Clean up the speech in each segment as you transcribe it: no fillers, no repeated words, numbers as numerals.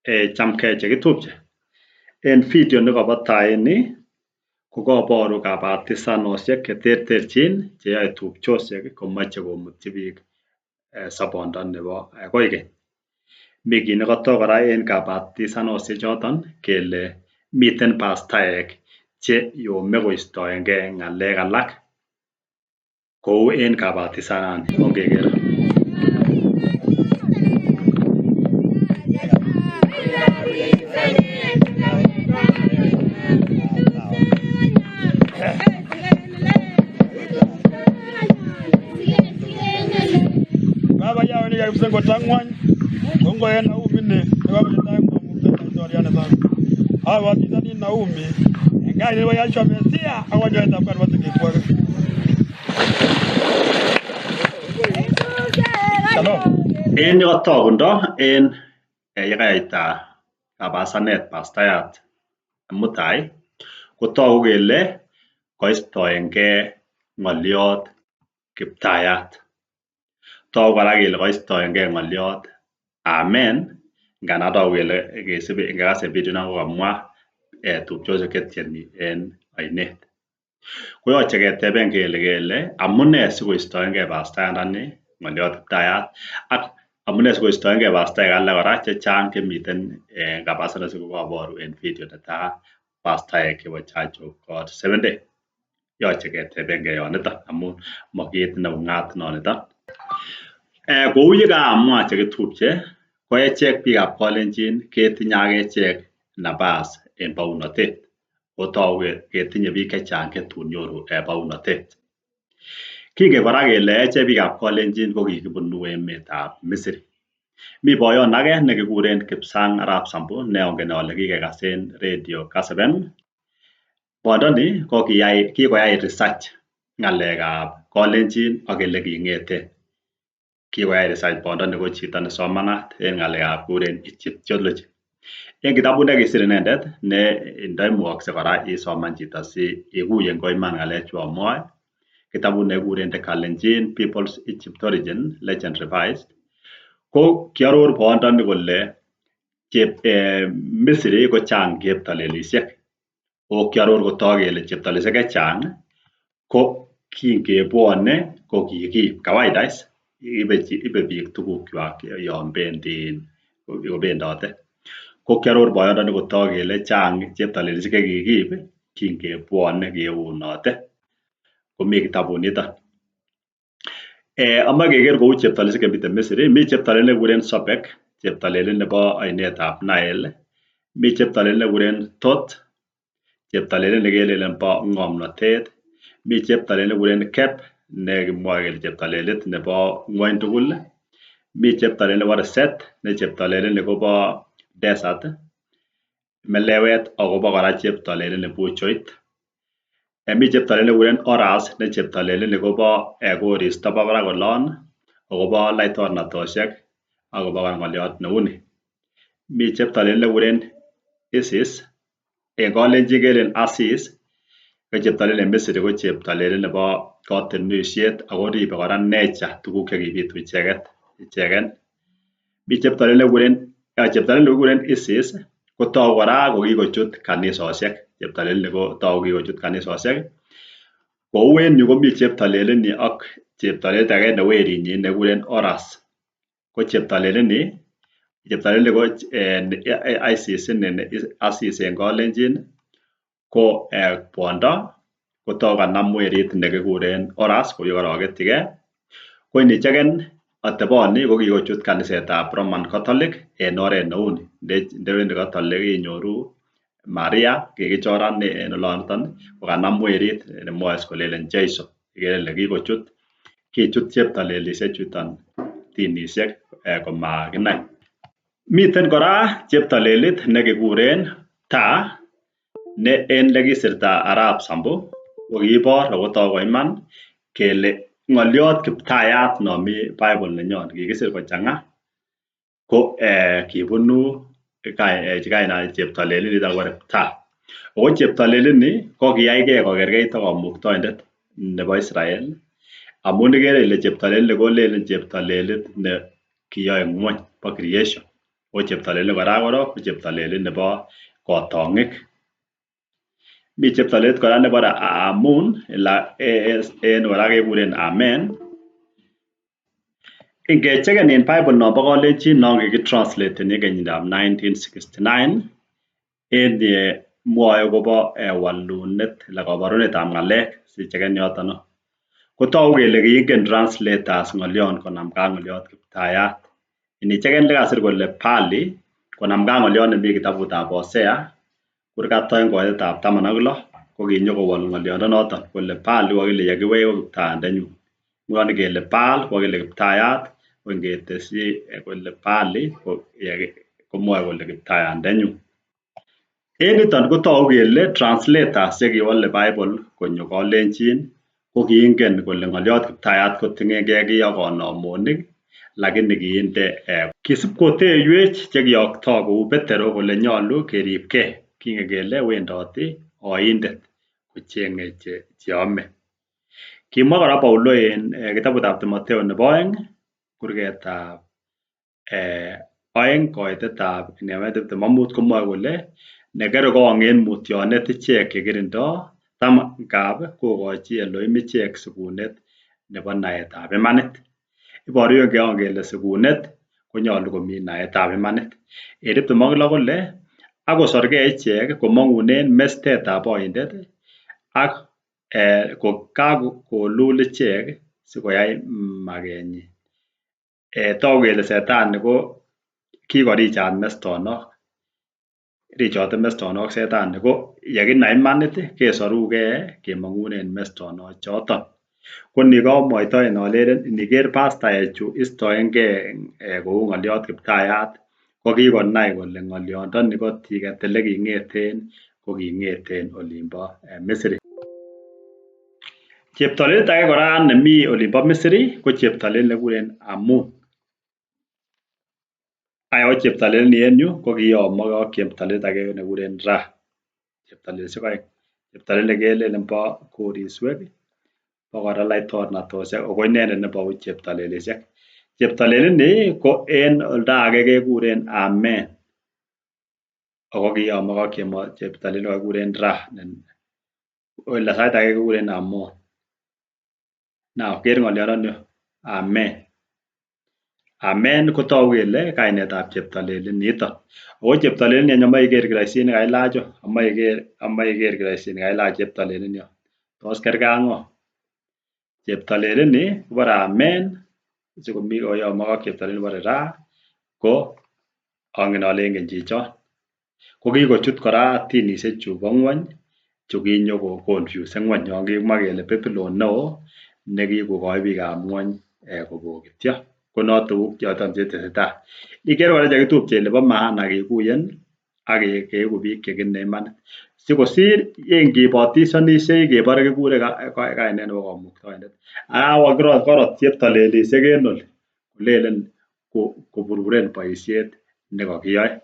Chamgei chekitupche. En video nekobo tai ni kokoboru kabatisanosiek cheterterchin cheyoe tupchosiek komoche komutyi biik sobondo nebo koikeny. Mi kit nekotok kora en kabatisanosiek choton kele miten pastaek cheyome koistoengei ng'alek alak kou en kabatisanani ongeker. Ngotangwan kongoen Naomi ni nekabirtai awatitani Naomi ngai nebo Yahshua Mesia akonyoetab karwatik kikwake. Shalom. En yekatokundo en yekaita kabasanet pastayat mutai kotogu kele koistoengei ng'oliot Kiptayat. Togu kora kele koistoengei ng'oliot Amen ngandan togu kele ngekase video non kokamwa tupchosiek chetyeni en oinet. Koyoche keteben kele amune sikoistoengei pastayandani ng'oliot Kiptayat ak amune sikoistoengei pastaek alak kora chechang chemiten kabasanet kokaboru en video netai pastaek chebo Church of God Seventh Day. Yoche ketebengei yoniton amun mo kit neung'at noniton. Kou yekamwa chekitupche ko echek biikab Kalenjin ketinye ak echek nafas en bounatet. Kotogu ketinye biik chechang chetun nyoru bounatet. Kingen kora kele echek biikab Kalenjin ko kikibunu emetab Misri. Mi boyon age nekikuren Kipsang Arap Sambu neongen ole kikekas en radio Kass FM. Bondoni ko kikoyai research ng'alekab Kalenjin ak eleking'eten. Kikoyai research bondoni ko chito nesomanat en ng'alekab kikuren Egyptology. En kitabut nekisir inendet ne ndoimukokse kora isoman chito si ikuyen koiman ng'alechu amwoe. Kitabut nekikuren The Kalenjin People's Egypt Origin Legend Revised. Ko kiaror bondoni kole Misri ko chang cheptolelisiek. O kiaror kotok kele cheptolelisiek chechang ko kingebwone ko kikiib kawaida ibe biik tugukwak yon bendote. Ko kiaror boyondoni kotok kele chang cheptolelisiek chekikiib kingebwone keunote. Komi kitabuniton. Amoe keker kou cheptolelisiek chemiten Misri. Mi cheptolelet nekikuren Sobek, cheptolelet nebo oinetab Nile. Mi cheptolelet nekikuren Tot, cheptolelet nekelelen bo ng'omnotet. Mi cheptolelet nekikuren Kep nekimwoe kele cheptolelet nebo ng'wony tugul. Mi cheptolelet nebo Reset ne cheptolelet nekobo desert. Melewet akobo kora cheptolelet ne buchoit. Mi cheptolelet nekikuren Oras ne cheptolelet nekobo koristo bo barak olon akobo laitornatosiek akobo ng'oliot neuni. Mi cheptolelet nekikuren Isis en Kalenjin kelen Asis ko cheptolelet en Misri ko cheptolelet nebo katunisiet ako ribe kora nature tuguk chekibitu icheken. Mi cheptolelet nekikuren Isis kotogu kora kokikochut kanisosiek. Cheptolelet ni kotogu kikochut kanisosiek. Kou en yu komi cheptolelet ni ak cheptolelet age ne werinyin nekikuren Oras. Ko cheptolelet ni ko Isis en Kalenjin ko kwondo kotogu kanam werit nekikuren Oras kou yekoroketyigei. Ko inicheken ateboni ko kikochut kanisetab Roman Catholic en oret neuni. Ndewendi Catholic inyoru Maria kikichoran en oloniton kokanam werit nemwoe kolelen Jeiso. Ikere ile kichut cheptolelisiek chuton dinisiek komakinai. Miten kora cheptolelit nekikuren Taa ne en lekisirta Arap Sambu kokibor akotok koiman kele ng'oliot Kiptayat nomi Bible nenyon kikisir kochang'a ko kibunu kaina cheptolelit niton kibore Taa. Ako cheptolelit ni ko kiyaigei kokerkeit ak Kamuktaindet nebo Israel amun ikere ile cheptolelit ni kolelen cheptolelit ne kiyoe ng'wony bo creation. o cheptolel kora korok ko cheptolel nebo kotongik. Mi cheptolet kora nebo amun en kora kekuren amen. Ingecheken en Bible nombo Kalenjin non kikitranslaten en kenyitab 1969 en ye mwoe akobo walunet ala kabarunetab ng'alek sicheken yoton. Kotogu kele kiingen translators ng'olyon konamgei ak ng'olyot kiptayat. Inicheken lekasir kole Bali konamgei ak ng'olyot nemi kitabutab Hosea kurgat oeng koitetab 16 ko kinyokowol ng'oliondonoton kole Bali kokakile yekiwech ko kiptayandenyu. Nguni kele Baal kokakile kiptayat ko ngetesyi kole Bali komwoe kole kiptayandenyu. En yuton kotogu kele translators chekiwole Bible konyo Kalenjin ko kiingen kole ng'olyot kiptayat koting'engei kiy ak konomonik lakini kisib koteiywech chekiyokto kou Petero kole nyolu keribgei kingen kele wendoti oindet kocheng'e cheome. Kimwa kora Paulo en kitabutab Timotheo nebo 2 kurgetab 2 koitetab 25 komwoe kole nekere kong en mutyonet ichek chekirindoi ngap kokochi Elohim ichek sikunet nebo naetab imanit. Iboru kele sikunet konyolu komi naetab imanit. En 26 kole akosorgei ichek komong'unen mestetab oindet ak kakolul ichek sikoyai makenyin. Togu kele setani ko kikorichat mestonok, richote mestonok setani ko yekinai imanit kesorugei kemong'unen mestonok choton. Ko ni kamwaitoen alenen iniker pastaechu istoengei kou ng'olyot kiptayat ko kikonai kole ng'olyondoni kotiket eleking'eten ko king'eten olimbo Misri. Cheptolelet age kora nemi olimbo Misri ko cheptolet nekikuren Amun. Ko cheptolet ni en yu ko kiyomogei ak cheptolet age nekikuren Ra. Cheptolosiek oeng. Cheptolet nekelelen bo koriswek bo kora laitornatosiek ako inendet nebo buch cheptolelisiek. Cheptolet ni ko en oldo age kekuren Amen ako kiyomogei ak cheptolet nekikuren Ra. Sait age kekuren Amon. Ker ng'olyondoni Amen. Amen kotogu kele kainetab cheptolet niton. Ako cheptolet ni amoe iker kiroisit nekailach, amoe iker kiroisit nekailach cheptolet ni. Tos kergei ak ng'o? Cheptolet ni kibore Amen sikomi koyomogei ak cheptolet nekibore Ra ko angen ale ingen chichon. Ko kikochut kora dinisiek chu bo ng'wony chu kinyoko confuse ng'wony yon kimwa kele Babylon neo nekikokoi biikab ng'wony kobokityo. Ko noton tuguk choton chetesetai. Iker kora chekitupche ile bo maana kikuyen ak keigu biik chekine imanit. Sikosir yengibotisionisiei kebore kikure kainet nebo Kamuktaindet. Korot cheptolelisiek en oli kolenen koburburen boisiet nekakiyoe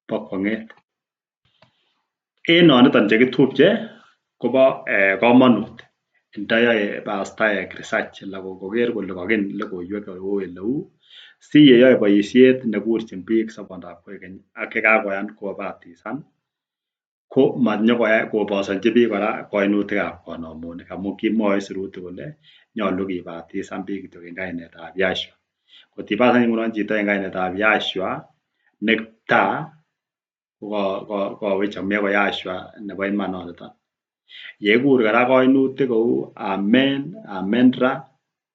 bo kwong'et. En noniton chekitupche kobo komonut ndoyoe pastaek research ala koker kole kakin logoiwek oleu si yeyoe boisiet nekurchin biik sobondap koikeny ak yekakoyan kobatisan ko manyokobosonji biik kora koinutikab konomonik amun kimwoe sirutik kole nyolu kibatisan biik kityo en kainetab Yahshua. Kot ibatisan ngunon chito en kainetab Yahshua ne kiptaa kokawechok meko Yahshua nebo iman noniton. Yekur kora koinutik kou Amen, Amen Ra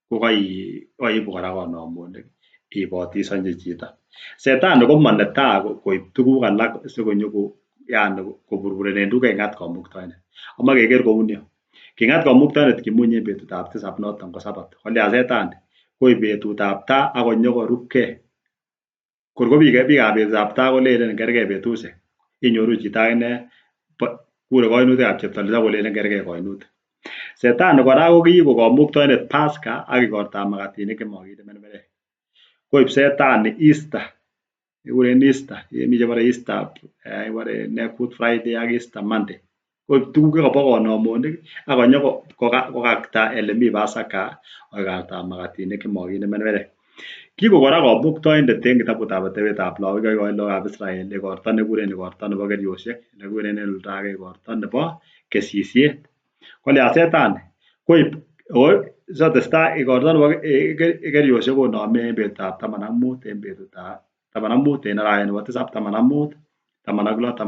ko kaibu kora konomonik ibotisonji chito. Setani ko manetai koib tuguk alak koburburenen tuguk keng'at Kamuktaindet. Amoe keker kou ni. King'at Kamuktaindet kimunye en betutab tisab noton ko Sabato. Kolyan setani? Koib betutab taa ak konyokorupgei. Kor ko biikab betutab taa kolenen kergei betusiek. Inyoru chito akine kure koinutikab cheptolet akolenen kergei koinutik. Setani kora ko kiibu Kamuktaindet Paska ak igortab makatinik chemokinde menmeret. Koib setani Easter, kikuren Easter, mi chebore Easter, kibore Good Friday ak Easter Monday. Koib tuguk chekobo konomonik ak kokakta elemi Pasaka ak igortab makatinik chemokinde menmeret. Kiko kora kamuktaindet eng kitabutab Atebetab Lagok yekikochi lagokab Israel igorta nekikuren igorta nebo keriosiek nekikuren en oldo age igorta nebo kesisiet. Kole asetani koib sotestai igorta nebo keriosiek koname en betutab 15 en betutab 15 en arawet nebo tisab 15 16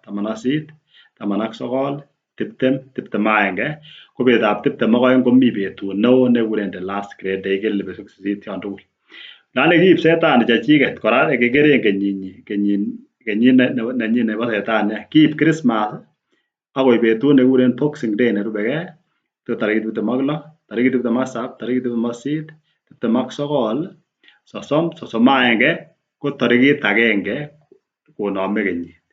17 18 19 20 21 ko betutab 22 komi betut neo nekikuren the last great day kelebe 8 yon tugul. Lani kiib setani chechiket kora kekeren kenyit nenyin nebo setani kiib Christmas akoib betut nekikuren Boxing Day nerubege tarikit 26 tarikit 27 tarikit 28 29 30 31 ko tarikit agenge koname kenyit.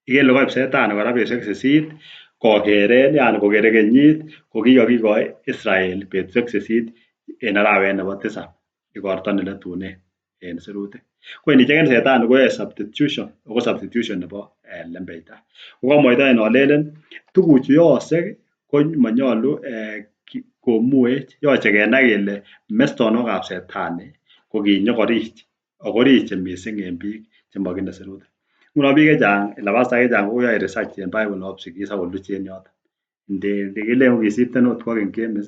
Ikele koib setani kora betusiek 8 kokeren yani kokere kenyit kokikakikoi Israel betusiek 8 en arawet nebo tisab igorta neletunen en sirutik. Ko inicheken setani koyoe substitution ako substitution nebo lembeita. Kokamwaitoen olelen tuguchu yoosek komanyalu komuech yoche kenai kele mestonokab setani kokinyokorich akoriche mising en biik chemakinde sirutik. Nguno biik chechang anan pastor chechang koyoe research en Bible obsigis akoluch en yoton. Ndikilen kokisipten ot kwo King James,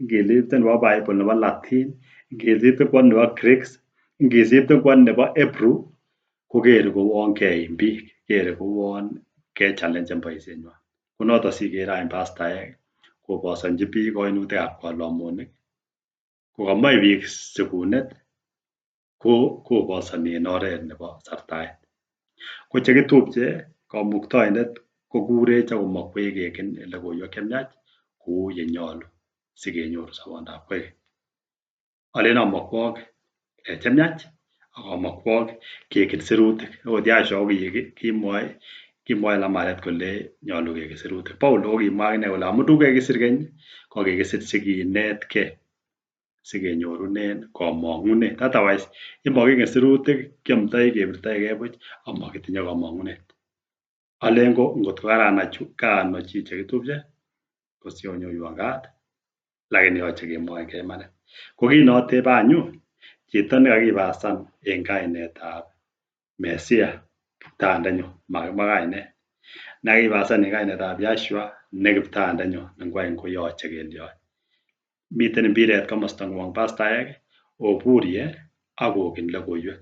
ngisipten kwo Bible nebo Latin, ngisipten kwo nebo Greeks, ngisipten kwo nebo Hebrew kokere kouon keim biik, kere kouon kechallenjen boisienywan. Konoton sikere any pastaek kobosonji biik kainutikab kolomonik. Kokamoe biik sikunet kobosoni en oret nebo sartaet. Ko chekitupche kamuktaindet kokurech akomakwech keken logoiwek chemiach kou yenyalu sikenyoru sobondab koikeny. Alen amakwok chemiach akamakwok keken sirutik. Okot Yahshua kimwoe Elamaret kole nyalu keken sirutik. Paulo kokimwa akine kole amun tuguk chekikisir keny kokikisir sikinetke sikenyorunen kamang'unet. Otherwise yemakingen sirutik kiamtoi kebirtoige buch amakitinye kamang'unet. Alen ko ngotko karanai chi chekitupche kosionyoiwan kat lakini yoche kemwoenge imanit. Ko kit notebe anyun chito nekakipasan en kainetab Mesia kiptayandenyon makimwa kainet nekakipasan en kainetab Yahshua ne kiptayandenyon ngwany koyoche kelion. Miten mbiret komosta ngwong pastaek oburye akoken logoiwek.